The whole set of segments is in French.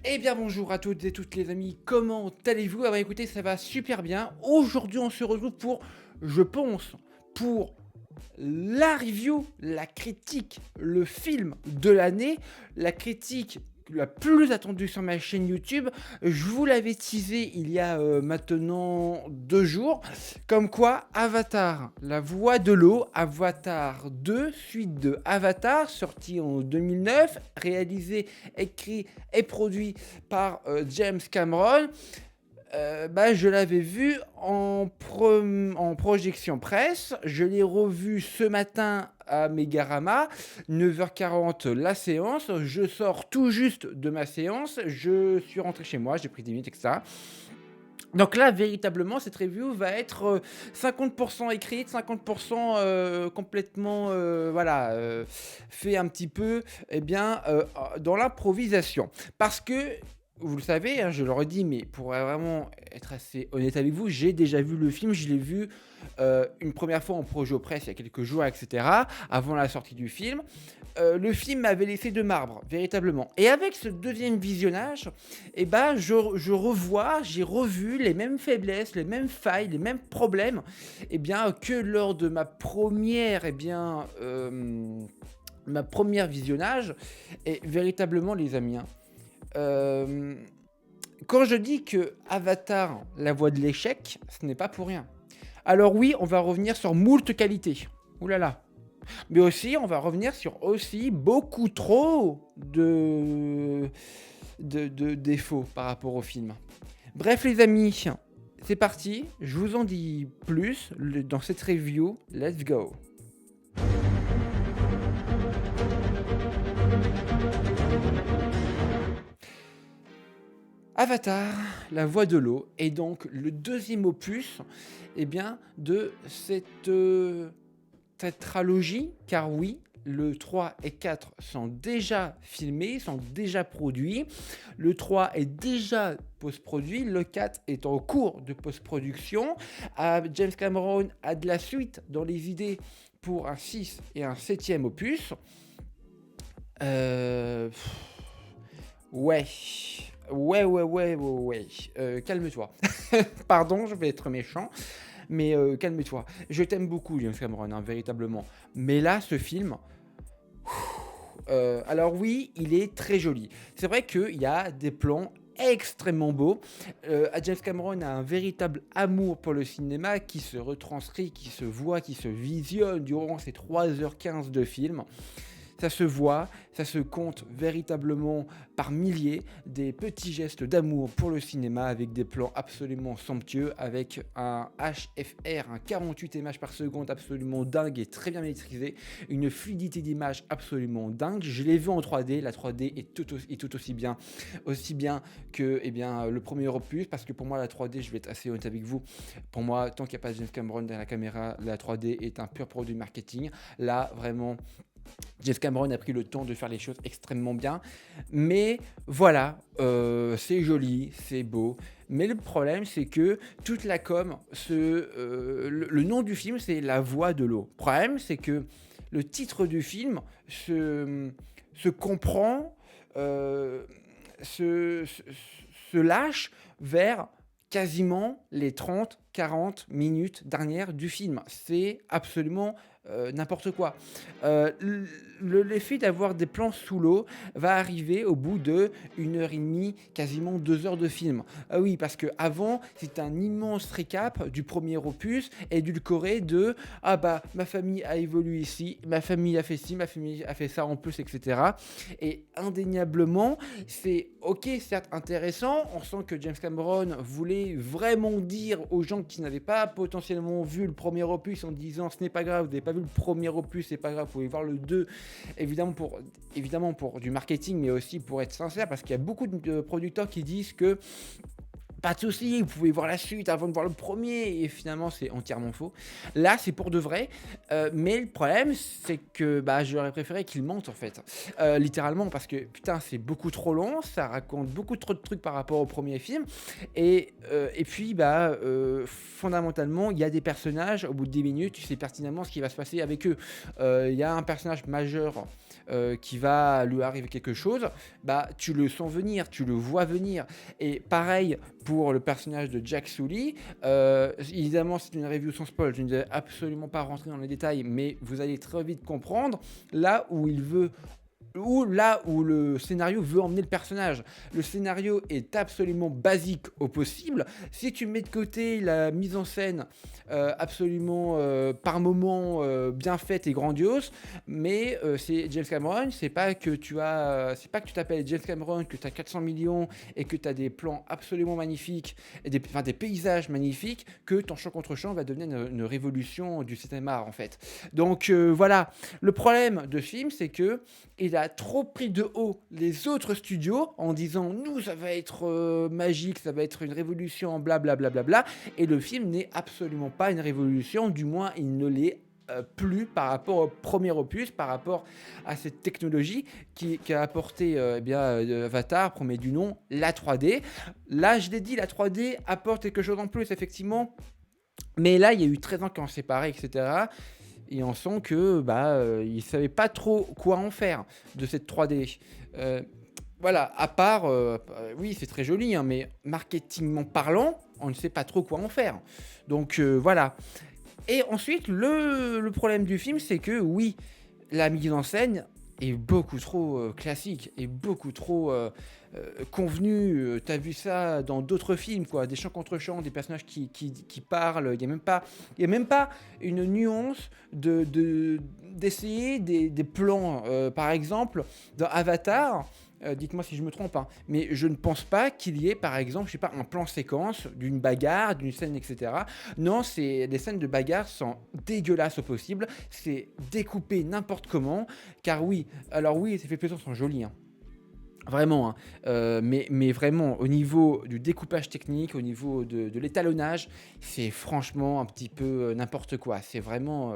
Eh bien bonjour à toutes et toutes les amis, comment allez-vous? Ah bah écoutez, ça va super bien. Aujourd'hui on se retrouve pour, je pense, pour la review, la critique, le film de l'année, la critique la plus attendue sur ma chaîne YouTube. Je vous l'avais teasé il y a maintenant 2 jours, comme quoi Avatar, la voix de l'eau, Avatar 2, suite de Avatar, sorti en 2009, réalisé, écrit et produit par James Cameron. Je l'avais vu en projection presse. Je l'ai revu ce matin à Megarama, 9h40 la séance. Je sors tout juste de ma séance. Je suis rentré chez moi, j'ai pris 10 minutes, etc. Donc là, véritablement, cette review va être 50% écrite, 50% complètement, fait un petit peu, dans l'improvisation. Parce que, vous le savez, hein, je le redis, mais pour vraiment être assez honnête avec vous, j'ai déjà vu le film, je l'ai vu une première fois en projet presse il y a quelques jours, etc., avant la sortie du film. Le film m'avait laissé de marbre, véritablement. Et avec ce deuxième visionnage, j'ai revu les mêmes faiblesses, les mêmes failles, les mêmes problèmes, que lors de ma première visionnage. Et véritablement, les amis, euh, quand je dis que Avatar, la voie de l'échec, ce n'est pas pour rien. Alors oui, on va revenir sur moult qualités. Ouh là là. Mais aussi, on va revenir sur aussi beaucoup trop de défauts par rapport au film. Bref les amis, c'est parti, je vous en dis plus dans cette review, let's go. Avatar, la voix de l'eau, est donc le deuxième opus de cette trilogie, car oui, le 3 et 4 sont déjà filmés, sont déjà produits. Le 3 est déjà post-produit, le 4 est en cours de post-production. James Cameron a de la suite dans les idées pour un 6 et un 7e opus. Euh... Ouais. Ouais. Calme-toi. Pardon, je vais être méchant. Mais calme-toi. Je t'aime beaucoup, James Cameron, hein, véritablement. Mais là, ce film... alors oui, il est très joli. C'est vrai qu'il y a des plans extrêmement beaux. James Cameron a un véritable amour pour le cinéma qui se retranscrit, qui se voit, qui se visionne durant ces 3h15 de film. Ça se voit, ça se compte véritablement par milliers, des petits gestes d'amour pour le cinéma avec des plans absolument somptueux, avec un HFR, un 48 images par seconde absolument dingue et très bien maîtrisé, une fluidité d'image absolument dingue. Je l'ai vu en 3D, la 3D est tout aussi bien que le premier opus, parce que pour moi la 3D, je vais être assez honnête avec vous, pour moi tant qu'il n'y a pas James Cameron derrière la caméra, la 3D est un pur produit marketing. Là vraiment, James Cameron a pris le temps de faire les choses extrêmement bien. Mais voilà, c'est joli, c'est beau. Mais le problème, c'est que toute la com, le nom du film, c'est La Voix de l'eau. Le problème, c'est que le titre du film se comprend, euh, se lâche vers quasiment les 30-40 minutes dernières du film. C'est absolument n'importe quoi. L'effet d'avoir des plans sous l'eau va arriver au bout de 1h30, quasiment 2 heures de film. Ah oui, parce que avant c'était un immense récap du premier opus, édulcoré de ah bah ma famille a évolué ici, ma famille a fait ci, ma famille a fait ça en plus, etc. Et indéniablement, c'est ok, certes intéressant. On sent que James Cameron voulait vraiment dire aux gens qui n'avaient pas potentiellement vu le premier opus en disant ce n'est pas grave, vous n'avez pas vu le premier opus, c'est pas grave, vous pouvez voir le 2, évidemment pour du marketing, mais aussi pour être sincère, parce qu'il y a beaucoup de producteurs qui disent que pas de souci, vous pouvez voir la suite avant de voir le premier, et finalement c'est entièrement faux. Là, c'est pour de vrai, mais le problème, c'est que bah, j'aurais préféré qu'il mente en fait. Littéralement, parce que putain, c'est beaucoup trop long, ça raconte beaucoup trop de trucs par rapport au premier film, et puis bah, fondamentalement, il y a des personnages, au bout de 10 minutes, tu sais pertinemment ce qui va se passer avec eux. Il y a un personnage majeur qui va lui arriver quelque chose, bah tu le sens venir, tu le vois venir. Et pareil pour le personnage de Jack Sully. Évidemment, c'est une review sans spoil, je ne vais absolument pas rentrer dans les détails, mais vous allez très vite comprendre là où il veut ou là où le scénario veut emmener le personnage. Le scénario est absolument basique au possible. Si tu mets de côté la mise en scène absolument par moments bien faite et grandiose, mais c'est James Cameron, c'est pas que tu t'appelles James Cameron, que tu as 400 millions et que tu as des plans absolument magnifiques, et des paysages magnifiques, que ton champ contre champ va devenir une révolution du cinéma en fait. Donc voilà, le problème de ce film, c'est que il a trop pris de haut les autres studios en disant nous ça va être magique, ça va être une révolution, blablabla, bla, bla, bla, et le film n'est absolument pas une révolution, du moins il ne l'est plus par rapport au premier opus, par rapport à cette technologie qui a apporté Avatar, premier du nom, la 3D. Là, je l'ai dit, la 3D apporte quelque chose en plus, effectivement, mais là, il y a eu 13 ans qui ont séparé, etc. Et on sent que ils ne savaient pas trop quoi en faire de cette 3D. Voilà, à part, oui, c'est très joli, hein, mais marketingment parlant, on ne sait pas trop quoi en faire. Donc voilà. Et ensuite, le problème du film, c'est que oui, la mise en scène est beaucoup trop classique et beaucoup trop convenue. T'as vu ça dans d'autres films, quoi, des chants contre chants, des personnages qui parlent. Il y a même pas une nuance d'essayer des plans. Par exemple, dans Avatar. Dites-moi si je me trompe, hein, mais je ne pense pas qu'il y ait, par exemple, je sais pas, un plan séquence d'une bagarre, d'une scène, etc. Non, les scènes de bagarre sont dégueulasses au possible, c'est découpé n'importe comment, car oui, alors oui, ces effets spéciaux sont jolis, hein. Vraiment, hein. Mais vraiment, au niveau du découpage technique, au niveau de l'étalonnage, c'est franchement un petit peu n'importe quoi. C'est vraiment...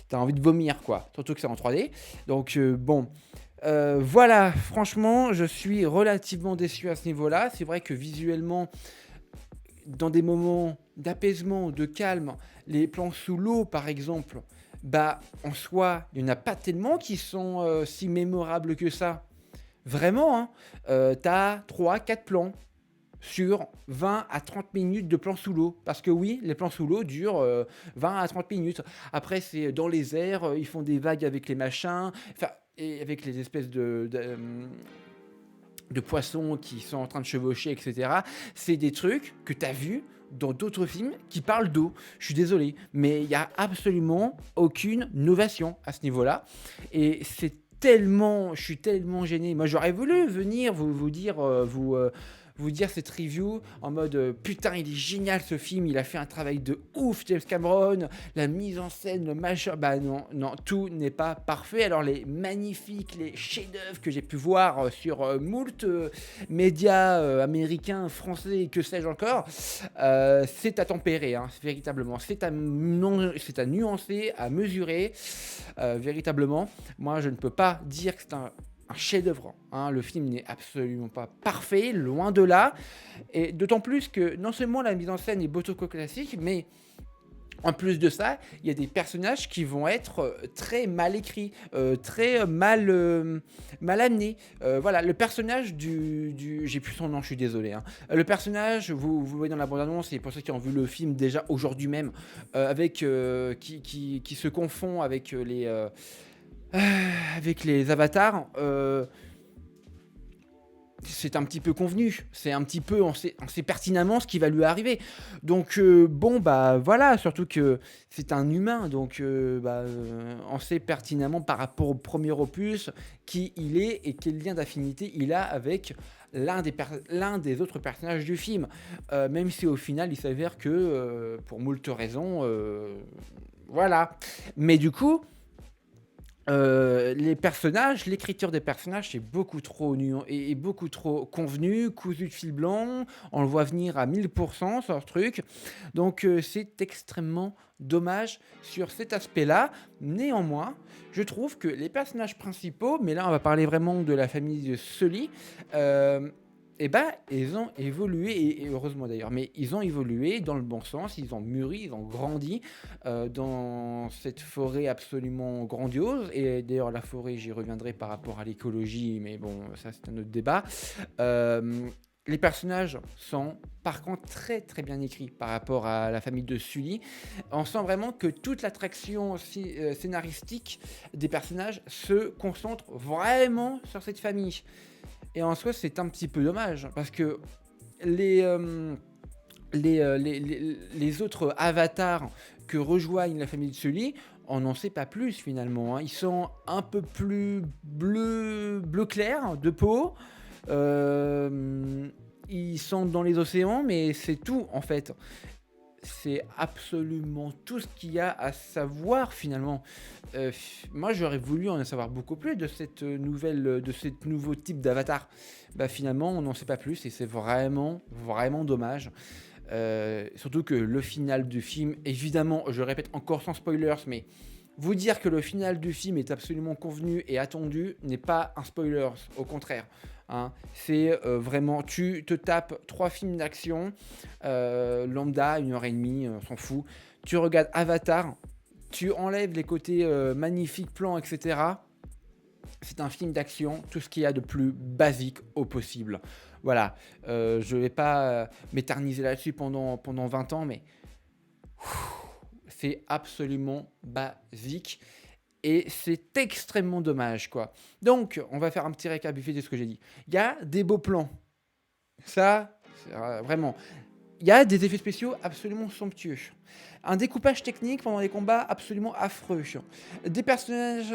t'as envie de vomir, quoi. Surtout que c'est en 3D. Donc, bon... voilà, franchement, je suis relativement déçu à ce niveau-là. C'est vrai que visuellement, dans des moments d'apaisement, de calme, les plans sous l'eau, par exemple, bah, en soi, il n'y en a pas tellement qui sont si mémorables que ça. Vraiment, hein. T'as 3-4 plans sur 20 à 30 minutes de plans sous l'eau. Parce que oui, les plans sous l'eau durent 20 à 30 minutes. Après, c'est dans les airs, ils font des vagues avec les machins. Enfin, et avec les espèces de poissons qui sont en train de chevaucher, etc. C'est des trucs que tu as vus dans d'autres films qui parlent d'eau. Je suis désolé, mais il n'y a absolument aucune novation à ce niveau-là. Et je suis tellement gêné. Moi, j'aurais voulu venir vous dire, vous dire cette review en mode putain, il est génial ce film, il a fait un travail de ouf, James Cameron, la mise en scène, le machin. Bah non, tout n'est pas parfait. Alors les magnifiques, les chefs-d'œuvre que j'ai pu voir sur moult médias américains, français, que sais-je encore, c'est à tempérer, hein, véritablement. C'est à nuancer, à mesurer, véritablement. Moi, je ne peux pas dire que c'est un chef-d'œuvre, hein. Le film n'est absolument pas parfait, loin de là, et d'autant plus que non seulement la mise en scène est botoco classique, mais en plus de ça, il y a des personnages qui vont être très mal écrits, très mal amenés. Voilà, le personnage j'ai plus son nom, je suis désolé, hein. Le personnage, vous voyez dans la bande-annonce, et pour ceux qui ont vu le film déjà aujourd'hui même, avec qui se confond avec les avatars, c'est un petit peu convenu, c'est un petit peu, on sait pertinemment ce qui va lui arriver. Donc bon bah voilà, surtout que c'est un humain, donc on sait pertinemment par rapport au premier opus qui il est et quel lien d'affinité il a avec l'un des autres personnages du film, même si au final il s'avère que pour moult raisons, voilà. Mais du coup, Les personnages, l'écriture des personnages, c'est beaucoup trop et beaucoup trop convenu, cousu de fil blanc. On le voit venir à 1000% sur ce truc. Donc c'est extrêmement dommage sur cet aspect-là. Néanmoins, je trouve que les personnages principaux, mais là on va parler vraiment de la famille de Sully, eh ben, ils ont évolué, et heureusement d'ailleurs, mais ils ont évolué dans le bon sens, ils ont mûri, ils ont grandi dans cette forêt absolument grandiose. Et d'ailleurs, la forêt, j'y reviendrai par rapport à l'écologie, mais bon, ça c'est un autre débat. Euh, les personnages sont par contre très très bien écrits par rapport à la famille de Sully. On sent vraiment que toute l'attraction scénaristique des personnages se concentre vraiment sur cette famille. Et en soi, c'est un petit peu dommage parce que les, euh, les autres avatars que rejoignent la famille de Sully, on n'en sait pas plus finalement, hein. Ils sont un peu plus bleu clair de peau. Ils sont dans les océans, mais c'est tout en fait. C'est absolument tout ce qu'il y a à savoir finalement. Moi, j'aurais voulu en savoir beaucoup plus de cette de ce nouveau type d'avatar. Bah finalement, on n'en sait pas plus et c'est vraiment, vraiment dommage. Surtout que le final du film, évidemment, je répète encore sans spoilers, mais vous dire que le final du film est absolument convenu et attendu n'est pas un spoiler, au contraire, hein. C'est vraiment, tu te tapes 3 films d'action, lambda, 1h30, on s'en fout. Tu regardes Avatar, tu enlèves les côtés magnifiques plans, etc. C'est un film d'action, tout ce qu'il y a de plus basique au possible. Voilà, je vais pas m'éterniser là-dessus pendant 20 ans, mais c'est absolument basique et c'est extrêmement dommage, quoi. Donc, on va faire un petit récapitulatif de ce que j'ai dit. Il y a des beaux plans, ça, vraiment. Il y a des effets spéciaux absolument somptueux. Un découpage technique pendant les combats absolument affreux. Des personnages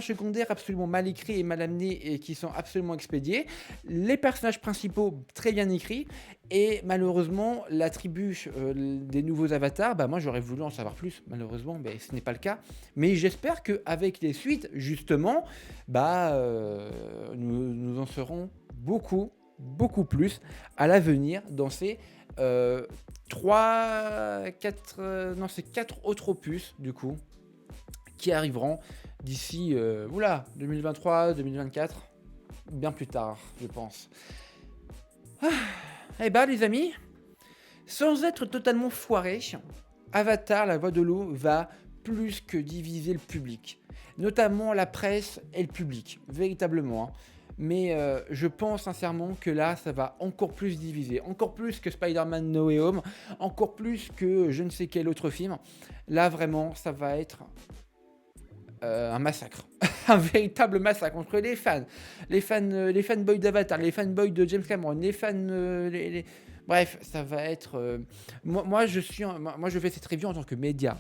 secondaires absolument mal écrits et mal amenés et qui sont absolument expédiés. Les personnages principaux très bien écrits. Et malheureusement, la tribu des nouveaux avatars, bah moi j'aurais voulu en savoir plus. Malheureusement, bah, ce n'est pas le cas. Mais j'espère qu'avec les suites, justement, bah, nous en serons beaucoup plus à l'avenir dans ces 4 non, c'est 4 autres opus, du coup, qui arriveront d'ici, 2023-2024, bien plus tard, je pense. Eh ben, les amis, sans être totalement foiré, Avatar, la voix de l'eau, va plus que diviser le public, notamment la presse et le public, véritablement, hein. Mais je pense sincèrement que là, ça va encore plus diviser, encore plus que Spider-Man No Way Home, encore plus que je ne sais quel autre film. Là, vraiment, ça va être un massacre, un véritable massacre entre les fanboys d'Avatar, les fanboys de James Cameron, les fans, bref, ça va être. Moi, je fais cette review en tant que média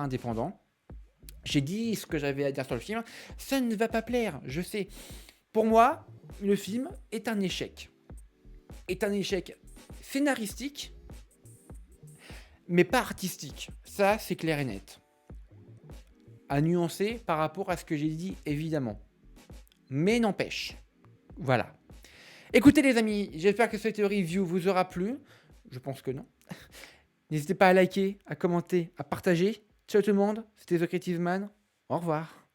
indépendant. J'ai dit ce que j'avais à dire sur le film. Ça ne va pas plaire, je sais. Pour moi, le film est un échec. Est un échec scénaristique, mais pas artistique. Ça, c'est clair et net. À nuancer par rapport à ce que j'ai dit, évidemment. Mais n'empêche. Voilà. Écoutez les amis, j'espère que cette review vous aura plu. Je pense que non. N'hésitez pas à liker, à commenter, à partager. Ciao tout le monde, c'était The Creative Man. Au revoir.